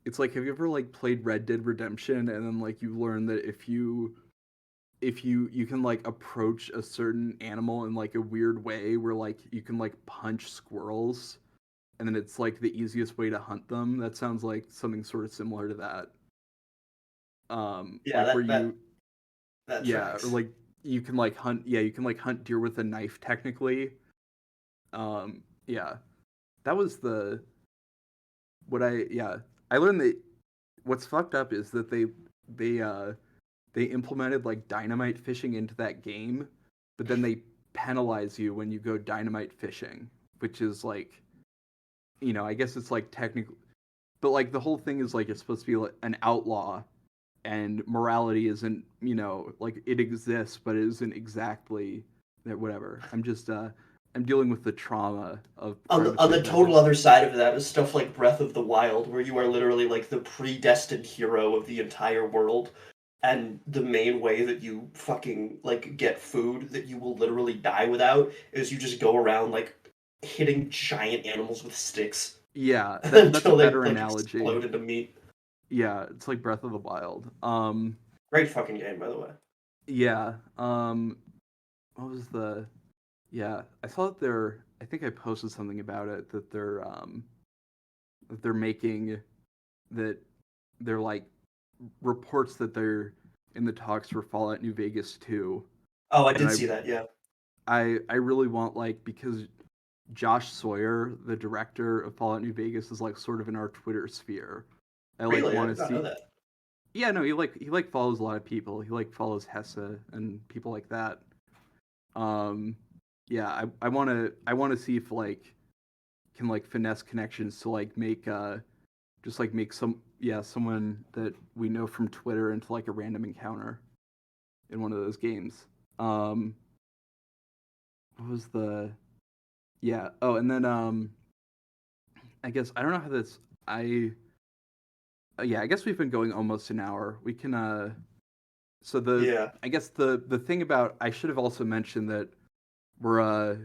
it's like have you ever like played Red Dead Redemption and then like you learn that if you can like approach a certain animal in like a weird way where like you can like punch squirrels and then it's like the easiest way to hunt them. That sounds like something sort of similar to that. Yeah, Like where you that yeah, tracks. or like you can like hunt deer with a knife technically. Yeah. That was the what I learned that what's fucked up is that they they implemented like dynamite fishing into that game, but then they penalize you when you go dynamite fishing, which is like, I guess it's like technically, but like the whole thing is like it's supposed to be like an outlaw, and morality isn't, like it exists, but it isn't exactly that. Whatever. I'm dealing with the trauma of On the total other side of that is stuff like Breath of the Wild, where you are literally like the predestined hero of the entire world, and the main way that you fucking like get food that you will literally die without is you just go around like hitting giant animals with sticks. Yeah, that's a Until they better like analogy. explode into meat. Yeah, it's like Breath of the Wild. Great fucking game, by the way. Yeah. What was the? Yeah, I saw that I think I posted something about it that they're making that they're like reports that in the talks for Fallout New Vegas 2. Oh, I did see that. Yeah. I really want, like, because Josh Sawyer, the director of Fallout New Vegas, is like sort of in our Twitter sphere. I like Really, I want did to not see. know that. Yeah, no, he follows a lot of people. He like follows Hesse and people like that. Yeah, I want to see if like can like finesse connections to like make just like make someone that we know from Twitter into like a random encounter in one of those games. What was the yeah? Oh, and then I guess I don't know how this I yeah, I guess we've been going almost an hour. We can so I guess the thing about I should have also mentioned that we're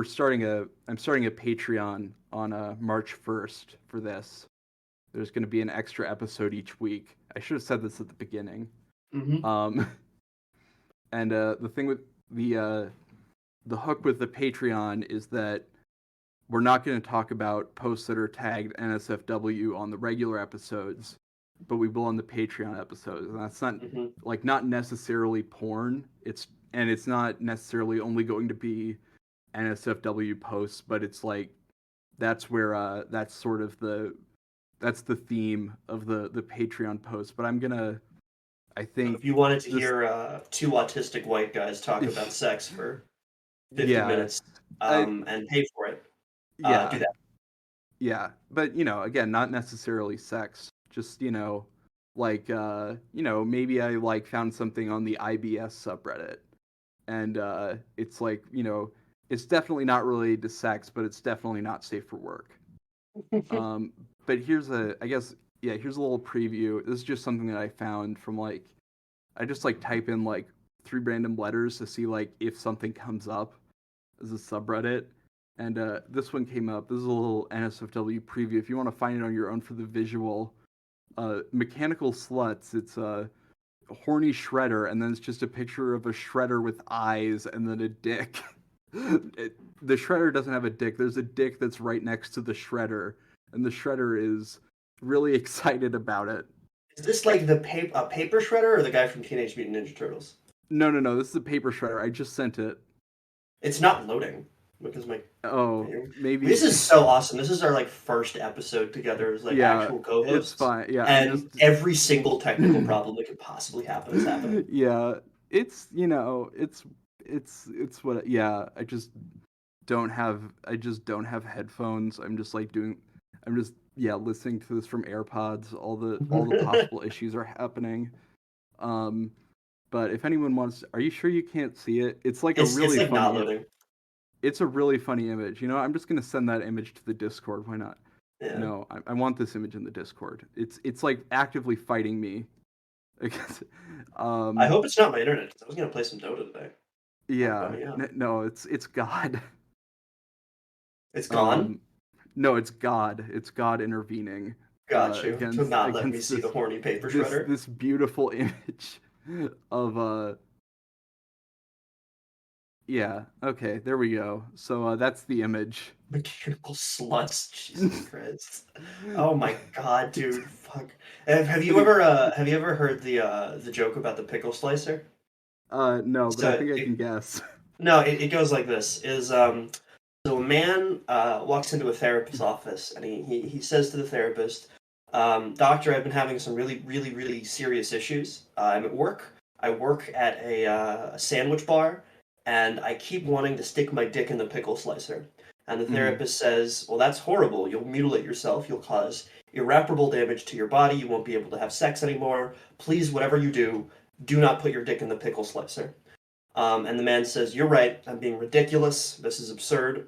starting I'm starting a Patreon on March 1st for this. There's going to be an extra episode each week. I should have said this at the beginning. Mm-hmm. And the thing with the hook with the Patreon is that we're not going to talk about posts that are tagged NSFW on the regular episodes, but we will on the Patreon episodes. And that's not like not necessarily porn. It's not necessarily only going to be NSFW posts, but it's like that's where that's sort of that's the theme of the Patreon post. But I think if you wanted to hear two autistic white guys talk about sex for 50 minutes and pay for it, do that. Yeah, but again, not necessarily sex. Just like maybe I like found something on the IBS subreddit, and it's like it's definitely not related to sex, but it's definitely not safe for work. But here's a little preview. This is just something that I found from like I just like type in like 3 random letters to see like if something comes up as a subreddit. And this one came up. This is a little NSFW preview. If you want to find it on your own for the visual, mechanical sluts. It's a horny shredder, and then it's just a picture of a shredder with eyes and then a dick. The shredder doesn't have a dick. There's a dick that's right next to the shredder, and the shredder is really excited about it. Is this like the paper shredder or the guy from Teenage Mutant Ninja Turtles? No. This is a paper shredder. I just sent it. It's not loading. Because maybe this is so awesome. This is our like first episode together as like actual co-hosts. It's fine. Yeah, and every single technical problem that could possibly happen is happening. Yeah, it's it's what. Yeah, I just don't have headphones. I'm just listening to this from AirPods. All the possible issues are happening. But if anyone wants, are you sure you can't see it? It's like it's really funny. Not loading. It's a really funny image. I'm just gonna send that image to the Discord. Why not? Yeah. No, I want this image in the Discord. It's like actively fighting me. I hope it's not my internet. I was gonna play some Dota today. Yeah. No, it's God. It's gone. No, it's God. It's God intervening. Got you. To not let me see the horny paper shredder. This beautiful image of Yeah, okay, there we go. So that's the image. Mechanical sluts, Jesus Christ. Oh my god, dude. Fuck. Have you ever heard the joke about the pickle slicer? No, but I think I can guess. No, it goes like this. So a man walks into a therapist's office and he says to the therapist, Doctor, I've been having some really, really, really serious issues. I'm at work. I work at a sandwich bar. And I keep wanting to stick my dick in the pickle slicer. And the therapist says, well, that's horrible. You'll mutilate yourself. You'll cause irreparable damage to your body. You won't be able to have sex anymore. Please, whatever you do not put your dick in the pickle slicer. And the man says, you're right. I'm being ridiculous. This is absurd.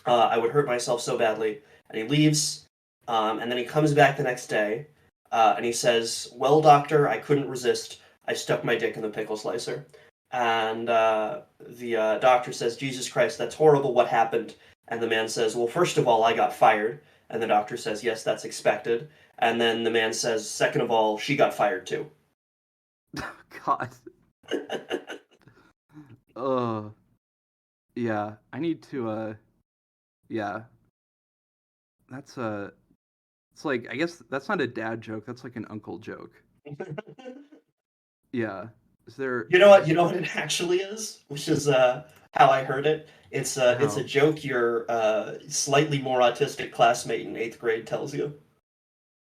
I would hurt myself so badly. And he leaves. And then he comes back the next day. And he says, well, doctor, I couldn't resist. I stuck my dick in the pickle slicer. And the doctor says, Jesus Christ, that's horrible. What happened? And the man says, well, first of all, I got fired. And the doctor says, yes, that's expected. And then the man says, second of all, she got fired too. God. Yeah, I need to, yeah. That's, it's like, I guess that's not a dad joke. That's like an uncle joke. Yeah. Is there? You know what? You know what it actually is, which is how I heard it. It's a How? joke your slightly more autistic classmate in 8th grade tells you,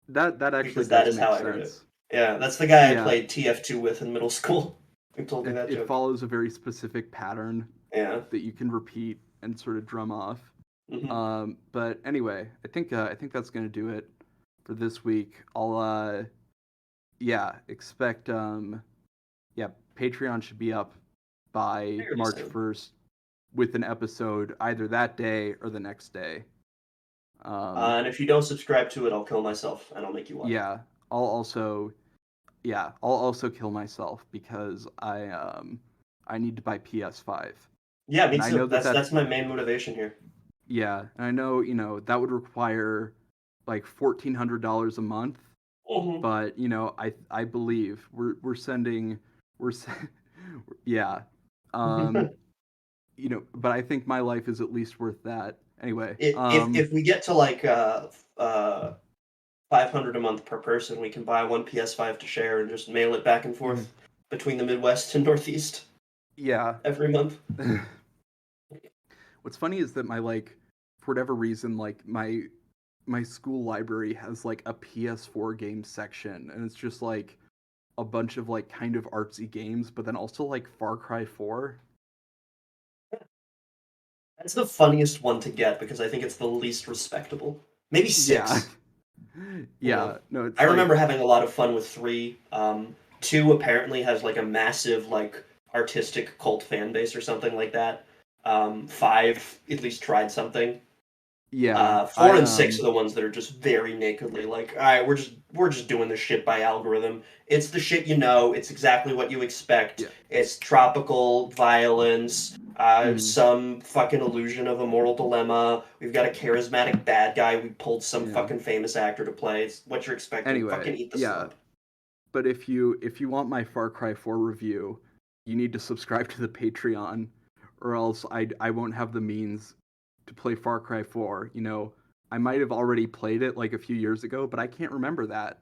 That actually because that does is how make I heard it. sense. Yeah, that's the guy I Yeah. played TF2 with in middle school. Who told me that It joke? follows a very specific pattern Yeah. that you can repeat and sort of drum off. Hmm. But anyway, I think that's gonna do it for this week. I'll expect Patreon should be up by Fairly March soon. 1st with an episode either that day or the next day. And if you don't subscribe to it, I'll kill myself and I'll make you watch. Yeah, I'll also I'll also kill myself because I need to buy PS5. Yeah, me And I know too. that That's my main motivation here. yeah, and I know, that would require like $1,400 a month, Hmm. but I believe we're sending we're se- yeah. Um, but I think my life is at least worth that. Anyway, If we get to like 500 a month per person, we can buy one PS5 to share and just mail it back and mhm, forth between the Midwest and Northeast yeah. every month. What's funny is that for whatever reason, my school library has like a PS4 game section, and it's just like a bunch of like kind of artsy games, but then also like Far Cry 4. That's the funniest one to get because I think it's the least respectable. Maybe Yeah. 6. Yeah. No, it's I like remember having a lot of fun with 3. 2 apparently has like a massive like artistic cult fan base or something like that. 5 at least tried something. yeah. 4 and 6 are the ones that are just very nakedly like, all right, we're just doing this shit by algorithm. It's the shit you know. It's exactly what you expect. Yeah. It's tropical violence, Mm, some fucking illusion of a moral dilemma. We've got a charismatic bad guy. We pulled some yeah. fucking famous actor to play. It's what you're expecting. Anyway, Fucking eat the yeah. slop. But if you want my Far Cry 4 review, you need to subscribe to the Patreon, or else I won't have the means to play Far Cry 4. I might have already played it like a few years ago, but I can't remember that.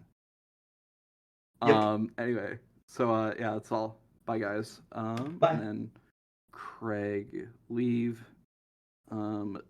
Yep. Anyway, so yeah, that's all. Bye guys. And Bye. then Craig leave. Um